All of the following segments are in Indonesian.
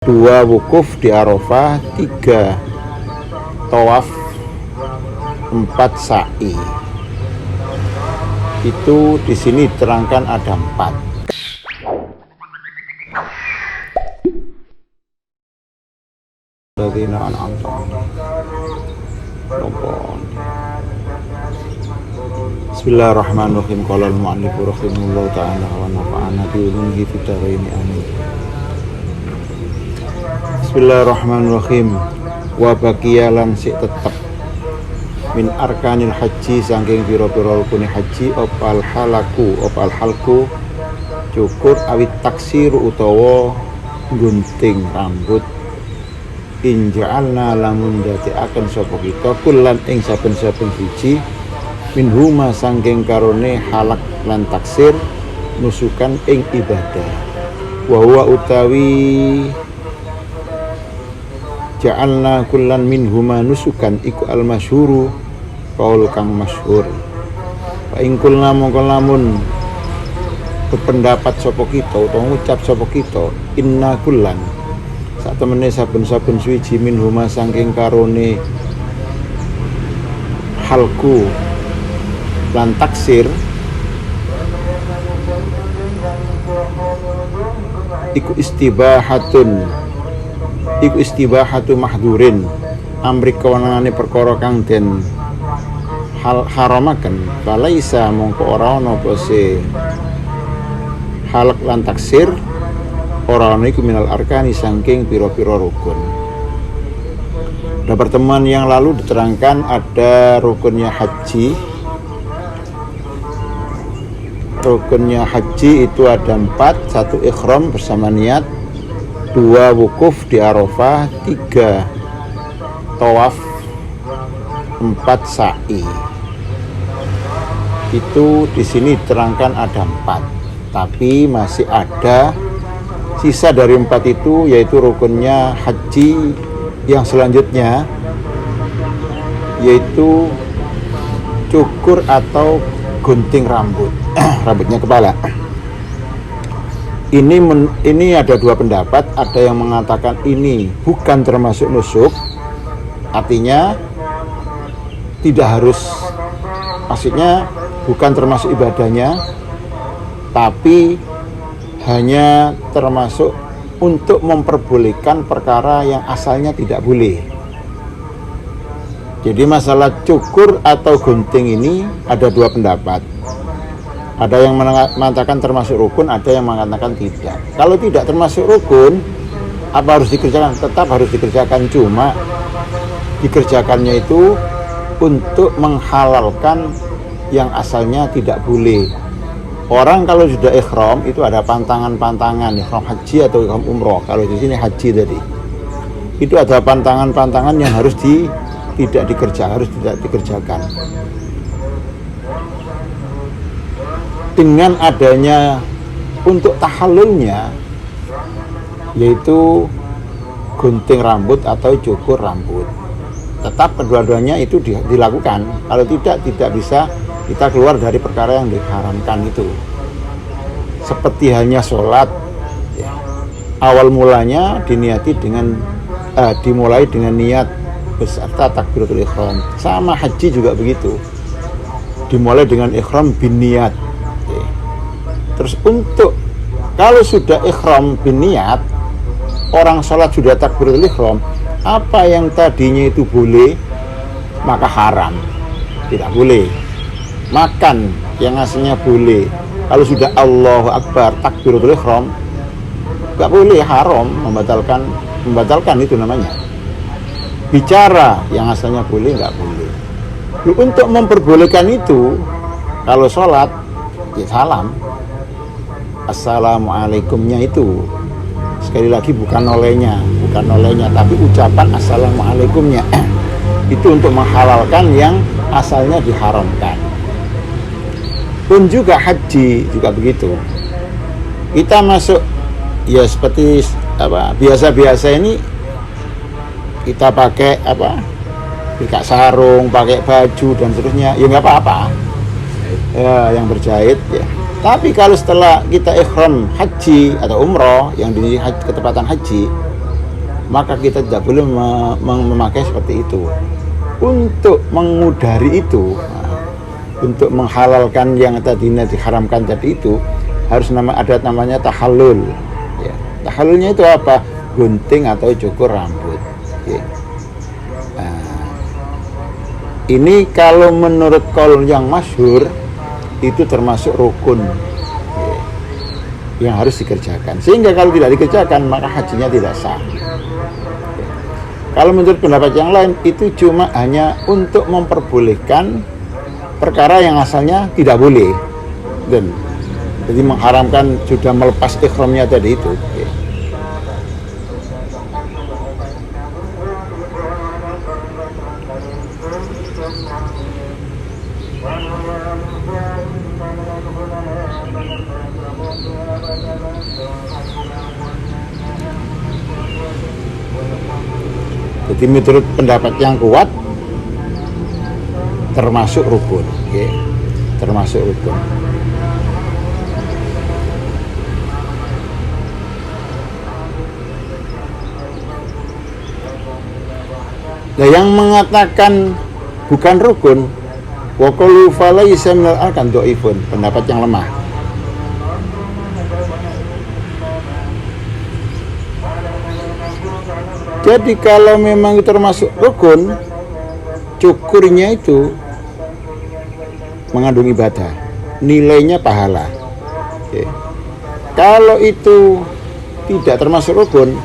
2 wukuf di Arafah, 3 tawaf, 4 sa'i. Itu di sini diterangkan ada 4. Bismillahirrahmanirrahim. Qala al-mu'allif rahimahullah ta'ala wa nafa'ana bi ulumuhi fid dharain amin. Bismillahirrahmanirrahim. Wa baqiyalan sik tetep min arkanil haji saking pira-pira rukun haji opal halku cukur awit taksir utawa gunting rambut inja'alna lamun dadekaken sapa kita kullan ing saben-saben siji minhuma saking karone halak lan taksir nusukan ing ibadah wa huwa utawi ja'alna kullan minhuma nusukan iku al-masyhuru qaul kang masyhur wa ing kulna mongko lamun berpendapat sapa kita utawa ngucap sapa kita inna kullan sak temene saben-saben suwiji minhuma saking karone halku lan taksir iku istibahatu mahdurin amri kewenangane perkara kang den haramaken balaisa mongko ora ana apa se halak lan taksir ora ana iku minal arkani saking pira-pira rukun. Pada pertemuan yang lalu diterangkan ada rukunnya haji. Rukunnya haji itu ada 4, 1 ikhram bersama niat, 2 wukuf di Arafah, 3 tawaf, 4 sa'i. Itu di sini diterangkan ada 4, tapi masih ada sisa dari 4 itu, yaitu rukunnya haji yang selanjutnya, yaitu cukur atau gunting rambut, rambutnya kepala. Ini ada 2 pendapat. Ada yang mengatakan ini bukan termasuk nusuk, artinya tidak harus, maksudnya bukan termasuk ibadahnya, tapi hanya termasuk untuk memperbolehkan perkara yang asalnya tidak boleh. Jadi masalah cukur atau gunting ini ada 2 pendapat. Ada yang mengatakan termasuk rukun, ada yang mengatakan tidak. Kalau tidak termasuk rukun, apa harus dikerjakan? Tetap harus dikerjakan, cuma dikerjakannya itu untuk menghalalkan yang asalnya tidak boleh. Orang kalau sudah ikhram itu ada pantangan-pantangan, ikhram haji atau ikhram umroh. Kalau di sini haji tadi, itu ada pantangan-pantangan yang harus tidak dikerjakan. Dengan adanya untuk tahallulnya, yaitu gunting rambut atau cukur rambut, tetap kedua-duanya itu dilakukan. Kalau tidak bisa kita keluar dari perkara yang diharamkan itu. Seperti halnya sholat, ya. Awal mulanya dimulai dengan niat beserta takbiratul ihram. Sama haji juga begitu, dimulai dengan ihram bin niat. Terus untuk kalau sudah ikhram bin niat, orang sholat sudah takbiratul ihram, apa yang tadinya itu boleh maka haram, tidak boleh. Makan yang aslinya boleh, kalau sudah Allahu Akbar takbiratul ihram nggak boleh, haram, membatalkan itu namanya. Bicara yang asalnya boleh nggak boleh. Untuk memperbolehkan itu, kalau sholat ya salam, assalamualaikumnya itu sekali lagi bukan olehnya, tapi ucapan assalamualaikumnya itu untuk menghalalkan yang asalnya diharamkan. Pun juga haji juga begitu. Kita masuk ya seperti biasa-biasa ini, kita pakai pakai sarung, pakai baju dan seterusnya, ya nggak apa-apa ya, yang berjahit ya. Tapi kalau setelah kita ikhram haji atau umroh yang di ketepatan haji, maka kita tidak boleh memakai seperti itu. Untuk mengudari itu, untuk menghalalkan yang tadinya diharamkan tadi itu, harus ada namanya tahallul. Ya. Tahallulnya itu apa? Gunting atau cukur rambut. Ya. Nah, ini kalau menurut qaul yang masyhur itu termasuk rukun yang harus dikerjakan. Sehingga kalau tidak dikerjakan maka hajinya tidak sah. Kalau menurut pendapat yang lain itu cuma hanya untuk memperbolehkan perkara yang asalnya tidak boleh, dan jadi mengharamkan sudah melepas ihramnya tadi itu. Jadi menurut pendapat yang kuat termasuk rukun, ya. Termasuk rukun. Nah, yang mengatakan bukan rukun, wa qalu falaysa minal arkan dhaifun, pendapat yang lemah. Jadi kalau memang itu termasuk rukun, cukurnya itu mengandung ibadah, nilainya pahala. Oke. Kalau itu tidak termasuk rukun,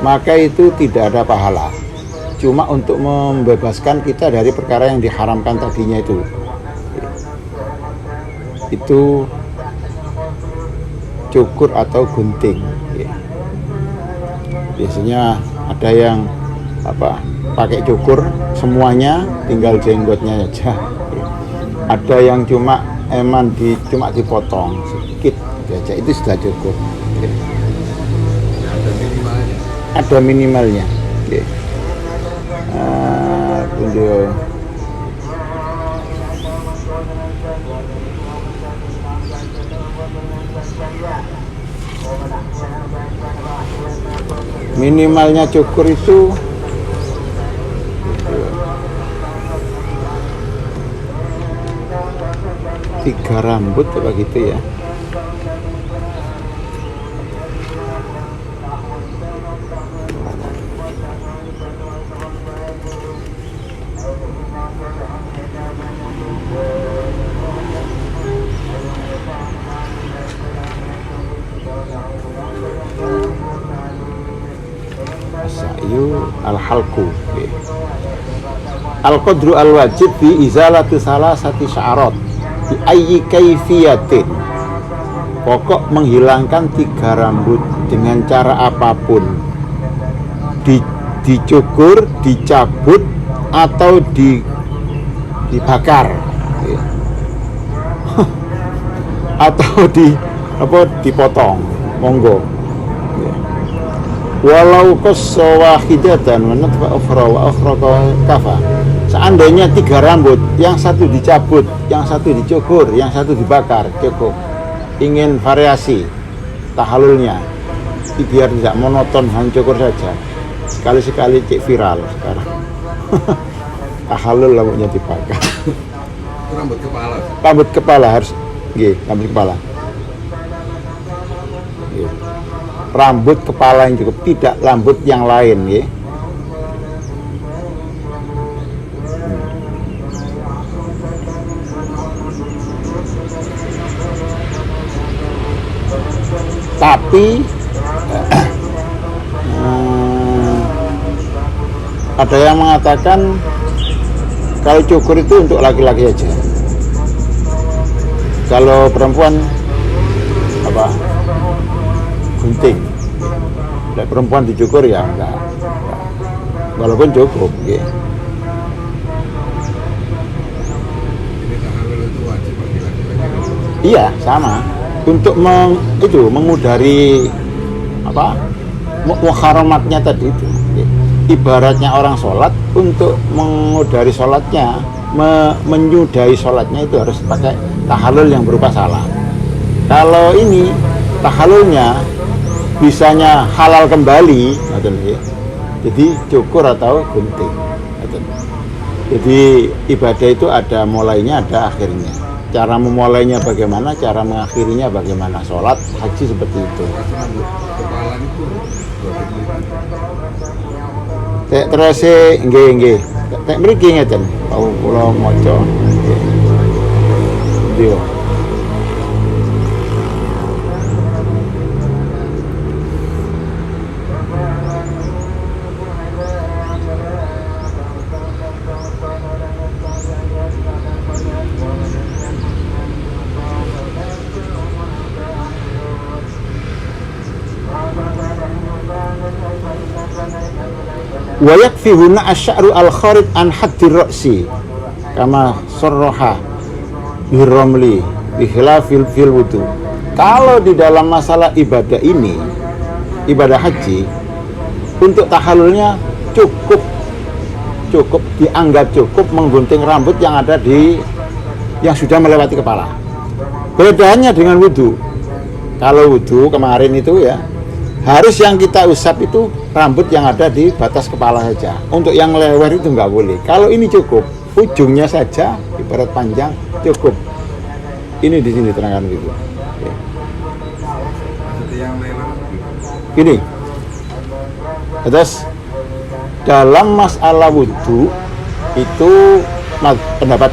maka itu tidak ada pahala, cuma untuk membebaskan kita dari perkara yang diharamkan tadinya itu. Itu cukur atau gunting. Biasanya ada yang pakai cukur semuanya, tinggal jenggotnya aja. Ada yang cuma dipotong sedikit aja, itu sudah cukup. Ada minimalnya. Minimalnya cukur itu tiga rambut apa gitu ya. Sa'yu al-halqu al-qadru al-wajib bi izalati salasati sya'arat bi ayyi kaifiyatin. Pokok menghilangkan tiga rambut dengan cara apapun, dicukur, dicabut, atau dibakar atau dipotong, monggo. Walau qasawahidatan wa natfa ukhra wa ukhra kafa. Seandainya tiga rambut, yang satu dicabut, yang satu dicukur, yang satu dibakar, cukup. Ingin variasi tahallulnya biar tidak monoton hanya cukur saja, sekali-sekali cek viral sekarang. Tahallul rambutnya dibakar. Rambut kepala. Rambut kepala harus, rambut kepala. Rambut kepala yang cukup, tidak rambut yang lain, ya. Tapi ada yang mengatakan kalau cukur itu untuk laki-laki aja. Kalau perempuan gunting. Dan perempuan dicukur ya enggak. Walaupun cukup, ya. Iya, sama. Untuk mengudari muharamatnya tadi itu. Ya. Ibaratnya orang sholat, untuk mengudari sholatnya, menyudahi sholatnya itu harus pakai tahallul yang berupa salam. Kalau ini tahallulnya bisanya halal kembali, Jadi cukur atau gunting. Jadi ibadah itu ada mulainya, ada akhirnya. Cara memulainya bagaimana, cara mengakhirinya bagaimana. Sholat, haji seperti itu. Rambut kepala itu Terus nggih. Tek mriki ngeten. Kula maca. Nggih. Wa yakfi huna asy'aru al-kharid an haddi ra'si kama sarraha birramli bi khilafil fil wudu. Kalau di dalam masalah ibadah ini, ibadah haji, untuk tahallulnya cukup dianggap cukup menggunting rambut yang ada yang sudah melewati kepala. Bedanya dengan wudu. Kalau wudu kemarin itu ya, harus yang kita usap itu rambut yang ada di batas kepala saja. Untuk yang lewer itu nggak boleh. Kalau ini cukup, ujungnya saja ibarat panjang cukup. Ini di sini terangkan gitu. Ya. maksudnya yang lebar Gini. Terus dalam masalah wudu itu pendapat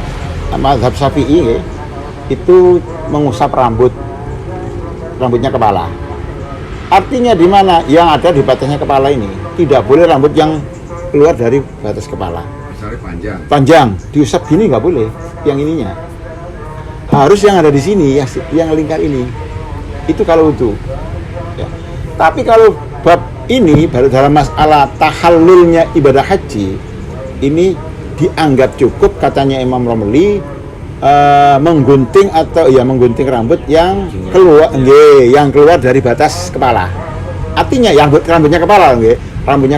mazhab Syafi'i ya, itu mengusap rambutnya kepala. Artinya di mana yang ada di batasnya kepala ini tidak boleh rambut yang keluar dari batas kepala. misalnya Panjang diusap gini nggak boleh, yang ininya harus yang ada di sini, yang lingkar ini. Itu kalau wudu. Ya. Tapi kalau bab ini baru dalam masalah tahallulnya ibadah haji, ini dianggap cukup katanya Imam Romli menggunting rambut yang keluar dari batas kepala. Artinya yang rambutnya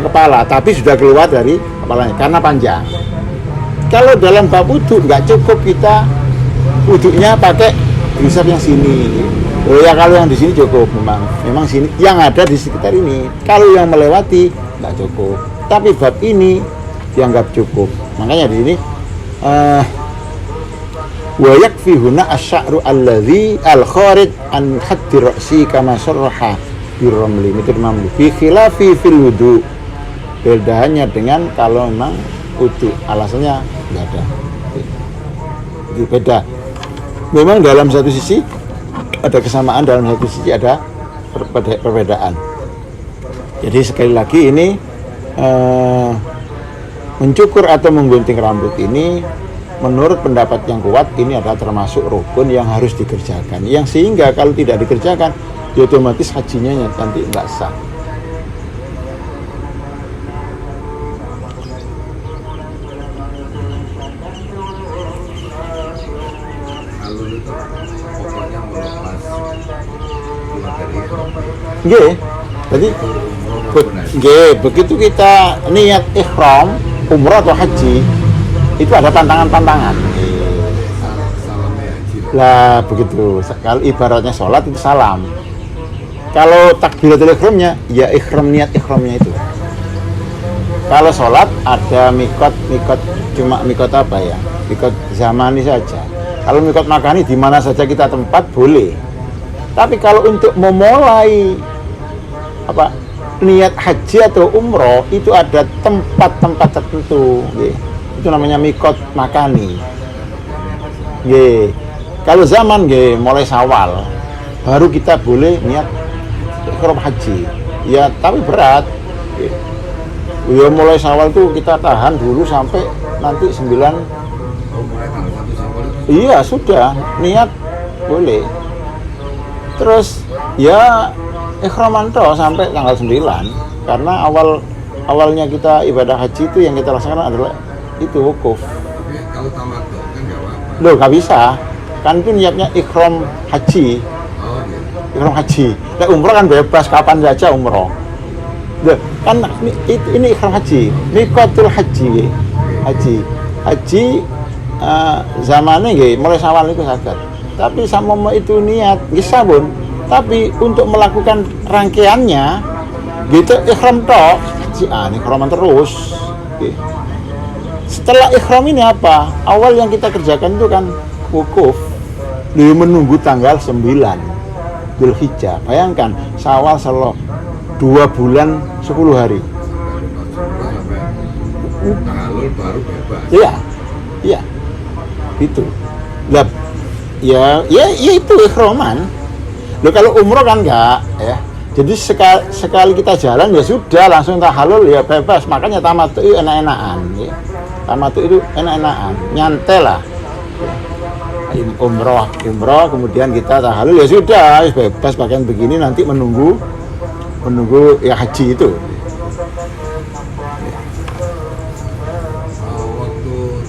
kepala tapi sudah keluar dari kepalanya karena panjang. Kalau dalam bab wudu nggak cukup kita wudunya pakai diusap yang sini. Oh ya, kalau yang di sini cukup memang sini yang ada di sekitar ini. Kalau yang melewati nggak cukup. Tapi bab ini dianggap cukup. Makanya di sini wa yakfi huna asy'aru alladzi al-kharid an haddi ra'si kama sarraha birramli mitul mamli fi khilafi fil wudu. Bedanya dengan kalau memang wudu, alasannya enggak ada. Jadi beda. Memang dalam satu sisi ada kesamaan, dalam satu sisi ada perbedaan. Jadi sekali lagi ini mencukur atau menggunting rambut ini menurut pendapat yang kuat ini adalah termasuk rukun yang harus dikerjakan, yang sehingga kalau tidak dikerjakan ya otomatis hajinya nanti nggak sah. alur itu pokoknya melepas keluar dari ihram. Nggih. Jadi begitu kita niat ihram umrah atau haji itu ada tantangan-tantangan. Salamnya haji Lah begitu. Kalau ibaratnya sholat itu salam. Kalau takbiratul ihramnya ya niat ihramnya itu. Kalau sholat ada mikot cuma mikot apa ya? Mikot zamani saja. Kalau mikot makani di mana saja kita tempat boleh. Tapi kalau untuk memulai niat haji atau umroh itu ada tempat-tempat tertentu. Itu namanya mikot makani. Kalau zaman mulai Syawal baru kita boleh niat ihram haji. Ya tapi berat. Ya mulai Syawal tuh kita tahan dulu sampai nanti 9. mulai tanggal 1 Syawal itu Iya sudah niat boleh. Terus ya ikhraman toh sampai tanggal 9 karena awalnya kita ibadah haji itu yang kita laksanakan adalah itu wukuf. tapi kalau tamattu kan nggak apa-apa. Loh nggak bisa, kan itu niatnya ikhram haji. Oh gitu. Ikhram haji. Nah, umroh kan bebas kapan saja umroh. Loh, kan ini ikhram haji, miqatul haji. Haji zamannya mulai Syawal itu saged. Tapi sama itu niat nggih sabun. Tapi untuk melakukan rangkaiannya Gitu ikhram tok, ikhraman terus. Oke. Setelah ikhram ini apa? Awal yang kita kerjakan itu kan wukuf. Dia menunggu tanggal 9 Dzulhijjah. Bayangkan, Syawal selo 2 bulan 10 hari. Tahalul baru bebas. Iya. Iya. Itu. Lah ya itu ikhraman. Loh kalau umroh kan enggak, ya. Jadi sekali kita jalan ya sudah langsung tahallul ya bebas. Makanya tamattu itu enak-enakan, ya. Tamattu itu enak-enakan, nyantai lah. Ya. Umroh kemudian kita tahallul ya sudah bebas pakaian begini nanti menunggu ya haji itu.